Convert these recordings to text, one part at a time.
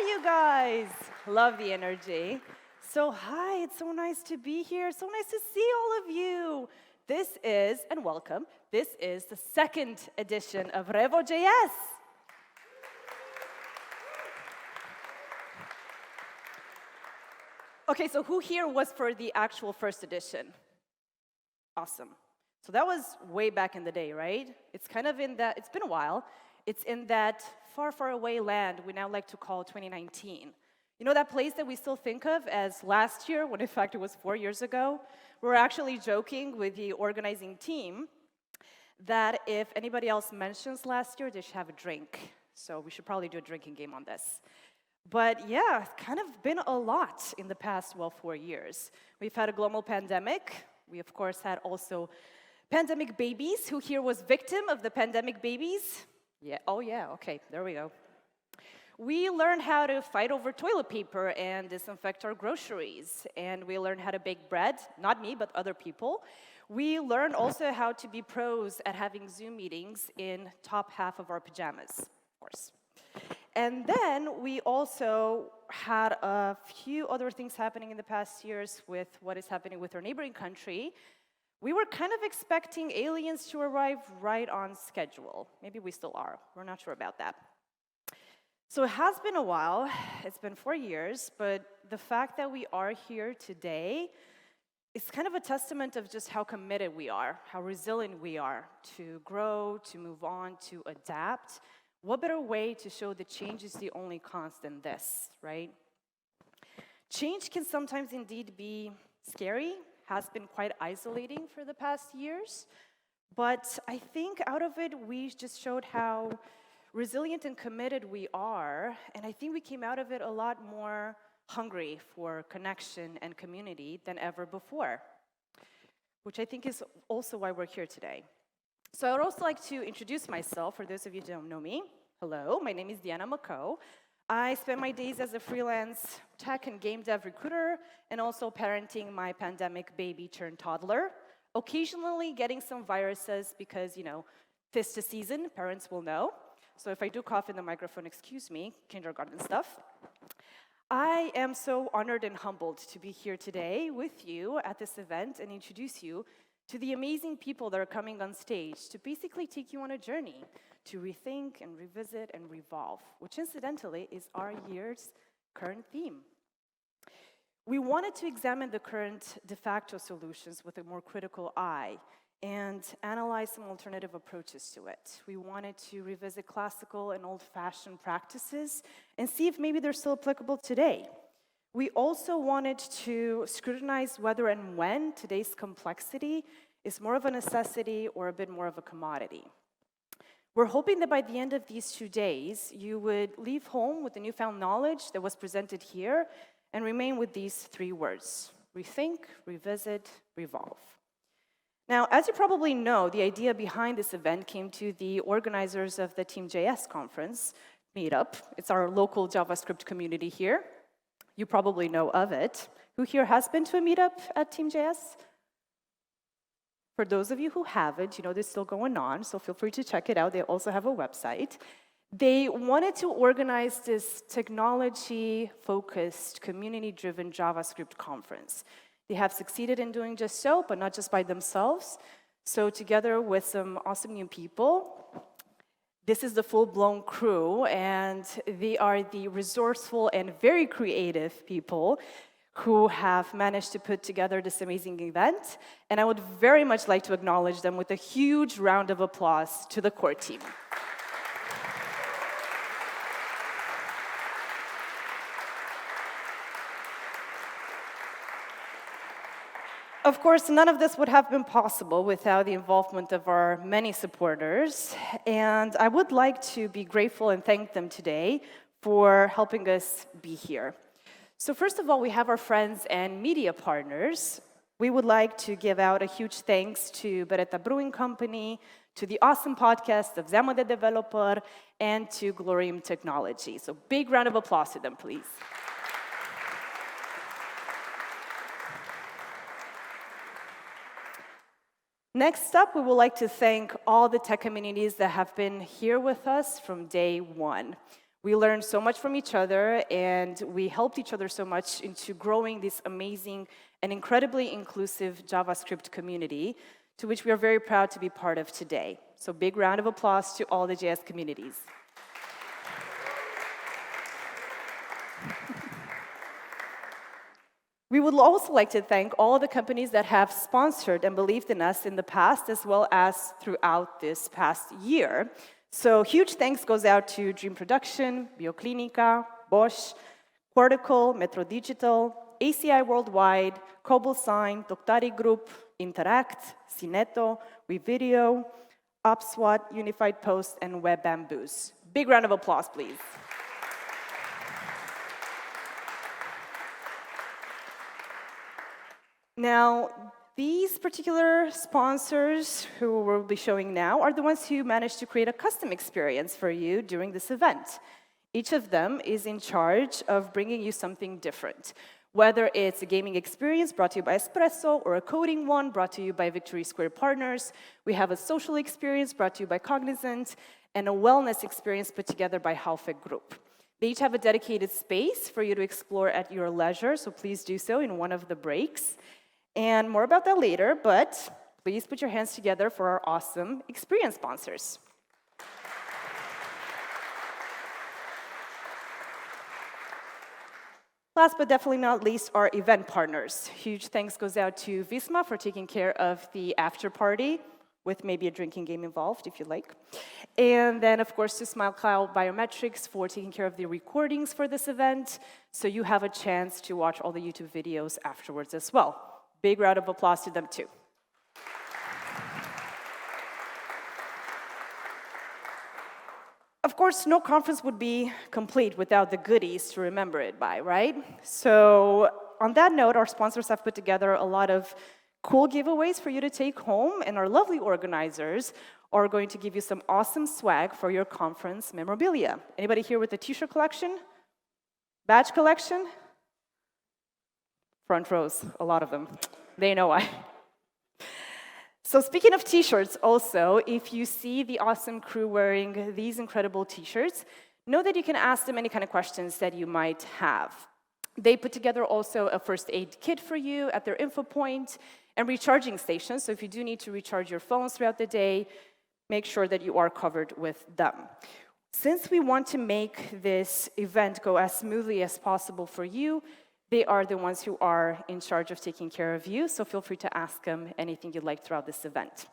you guys? Love the energy. So hi, it's so nice to be here. So nice to see all of you. This is, and welcome, this is the second edition of revo.js. Okay, so who here was for the actual first edition? Awesome. So that was way back in the day, right? It's kind of in that, it's been a while. It's in that far, far away land we now like to call 2019. You know that place that we still think of as last year, when in fact it was 4 years ago? We're actually joking with the organizing team that if anybody else mentions last year, they should have a drink. So we should probably do a drinking game on this. But yeah, it's kind of been a lot in the past, 4 years. We've had a global pandemic. We, of course, had also pandemic babies. Who here was victim of the pandemic babies? Yeah, oh yeah, okay, there we go. We learned how to fight over toilet paper and disinfect our groceries. And we learned how to bake bread, not me, but other people. We learned also how to be pros at having Zoom meetings in top half of our pajamas, of course. And then we also had a few other things happening in the past years with what is happening with our neighboring country. We were kind of expecting aliens to arrive right on schedule. Maybe we still are. We're not sure about that. So it has been a while. It's been 4 years, but the fact that we are here today is kind of a testament of just how committed we are, how resilient we are to grow, to move on, to adapt. What better way to show that change is the only constant than this, right? Change can sometimes indeed be scary, has been quite isolating for the past years, but I think out of it we just showed how resilient and committed we are, and I think we came out of it a lot more hungry for connection and community than ever before, which I think is also why we're here today. So I would also like to introduce myself, for those of you who don't know me. Hello, my name is Diana Măcău. I spend my days as a freelance tech and game dev recruiter, and also parenting my pandemic baby turned toddler, occasionally getting some viruses because, you know, 'tis the season, parents will know. So if I do cough in the microphone, excuse me, kindergarten stuff. I am so honored and humbled to be here today with you at this event and introduce you to the amazing people that are coming on stage to basically take you on a journey to rethink and revisit and revolve, which incidentally is our year's current theme. We wanted to examine the current de facto solutions with a more critical eye and analyze some alternative approaches to it. We wanted to revisit classical and old-fashioned practices and see if maybe they're still applicable today. We also wanted to scrutinize whether and when today's complexity is more of a necessity or a bit more of a commodity. We're hoping that by the end of these 2 days, you would leave home with the newfound knowledge that was presented here and remain with these 3 words: rethink, revisit, revolve. Now, as you probably know, the idea behind this event came to the organizers of the tim.js conference meetup. It's our local JavaScript community here. You probably know of it. Who here has been to a meetup at tim.js? For those of you who haven't, you know, they're still going on, so feel free to check it out. They also have a website. They wanted to organize this technology-focused, community-driven JavaScript conference. They have succeeded in doing just so, but not just by themselves. So together with some awesome new people, this is the full-blown crew, and they are the resourceful and very creative people who have managed to put together this amazing event. And I would very much like to acknowledge them with a huge round of applause to the core team. Of course, none of this would have been possible without the involvement of our many supporters, and I would like to be grateful and thank them today for helping us be here. So first of all, we have our friends and media partners. We would like to give out a huge thanks to Beretta Brewing Company, to the awesome podcast of Zemo the Developer, and to Glorium Technology. So big round of applause to them, please. Next up, we would like to thank all the tech communities that have been here with us from day one. We learned so much from each other, and we helped each other so much into growing this amazing and incredibly inclusive JavaScript community, to which we are very proud to be part of today. So big round of applause to all the JS communities. We would also like to thank all the companies that have sponsored and believed in us in the past, as well as throughout this past year. So huge thanks goes out to Dream Production, Bioclinica, Bosch, Cortical, Metro Digital, ACI Worldwide, CobbleSign, Doctari Group, Interact, Cineto, WeVideo, UpSWAT, Unified Post, and Web Bamboos. Big round of applause, please. Now, these particular sponsors who we'll be showing now are the ones who managed to create a custom experience for you during this event. Each of them is in charge of bringing you something different, whether it's a gaming experience brought to you by Espresso or a coding one brought to you by Victory Square Partners. We have a social experience brought to you by Cognizant and a wellness experience put together by Halfek Group. They each have a dedicated space for you to explore at your leisure, so please do so in one of the breaks. And more about that later, but please put your hands together for our awesome experience sponsors. Last but definitely not least, our event partners. Huge thanks goes out to Visma for taking care of the after party, with maybe a drinking game involved, if you like. And then, of course, to SmileCloud Biometrics for taking care of the recordings for this event, so you have a chance to watch all the YouTube videos afterwards as well. Big round of applause to them, too. Of course, no conference would be complete without the goodies to remember it by, right? So on that note, our sponsors have put together a lot of cool giveaways for you to take home, and our lovely organizers are going to give you some awesome swag for your conference memorabilia. Anybody here with a t-shirt collection? Badge collection? Front rows, a lot of them. They know why. So speaking of t-shirts also, if you see the awesome crew wearing these incredible t-shirts, know that you can ask them any kind of questions that you might have. They put together also a first aid kit for you at their info point and recharging stations, so if you do need to recharge your phones throughout the day, make sure that you are covered with them. Since we want to make this event go as smoothly as possible for you, they are the ones who are in charge of taking care of you, so feel free to ask them anything you'd like throughout this event.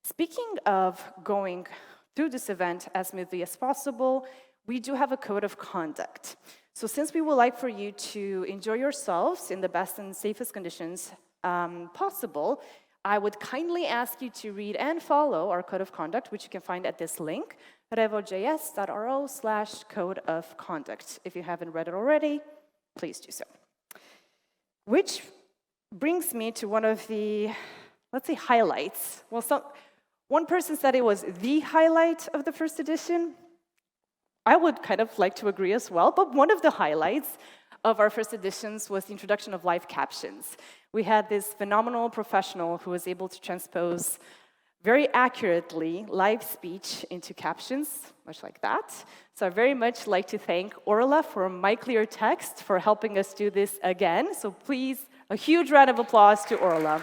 Speaking of going through this event as smoothly as possible, we do have a code of conduct. So since we would like for you to enjoy yourselves in the best and safest conditions possible, I would kindly ask you to read and follow our code of conduct, which you can find at this link, revo.js.ro/code of conduct. If you haven't read it already, please do so. Which brings me to one of the, let's say, highlights. Well, one person said it was the highlight of the first edition. I would kind of like to agree as well, but one of the highlights of our first editions was the introduction of live captions. We had this phenomenal professional who was able to transpose very accurately live speech into captions, much like that. So I very much like to thank Orla for My Clear Text for helping us do this again. So please, a huge round of applause to Orla.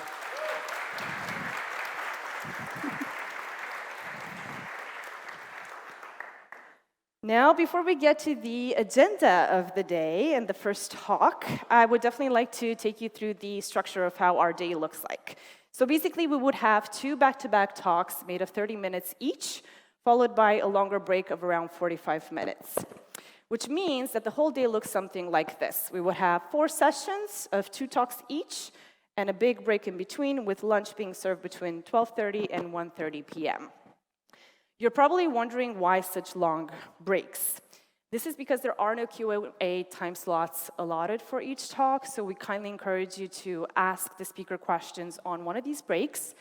Now, before we get to the agenda of the day and the first talk, I would definitely like to take you through the structure of how our day looks like. So basically, we would have 2 back-to-back talks made of 30 minutes each, followed by a longer break of around 45 minutes, which means that the whole day looks something like this. We would have 4 sessions of 2 talks each, and a big break in between, with lunch being served between 12:30 and 1:30 p.m. You're probably wondering why such long breaks. This is because there are no Q&A time slots allotted for each talk, so we kindly encourage you to ask the speaker questions on one of these breaks,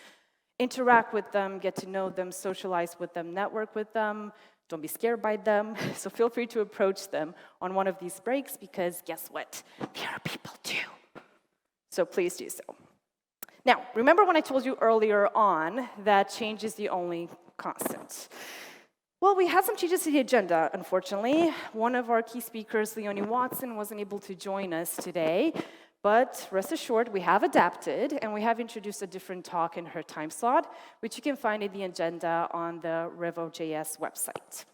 interact with them, get to know them, socialize with them, network with them. Don't be scared by them. So feel free to approach them on one of these breaks, because guess what? They are people too. So please do so. Now, remember when I told you earlier on that change is the only constant? Well, we had some changes to the agenda, unfortunately. One of our key speakers, Leonie Watson, wasn't able to join us today. But rest assured, we have adapted, and we have introduced a different talk in her time slot, which you can find in the agenda on the revo.js website.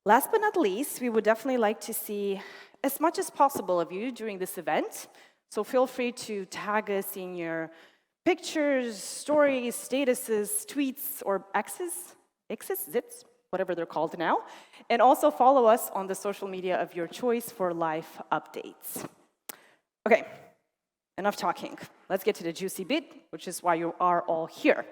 Last but not least, we would definitely like to see as much as possible of you during this event. So feel free to tag us in your pictures, stories, statuses, tweets, or X's, zips, whatever they're called now. And also follow us on the social media of your choice for live updates. Okay, enough talking. Let's get to the juicy bit, which is why you are all here.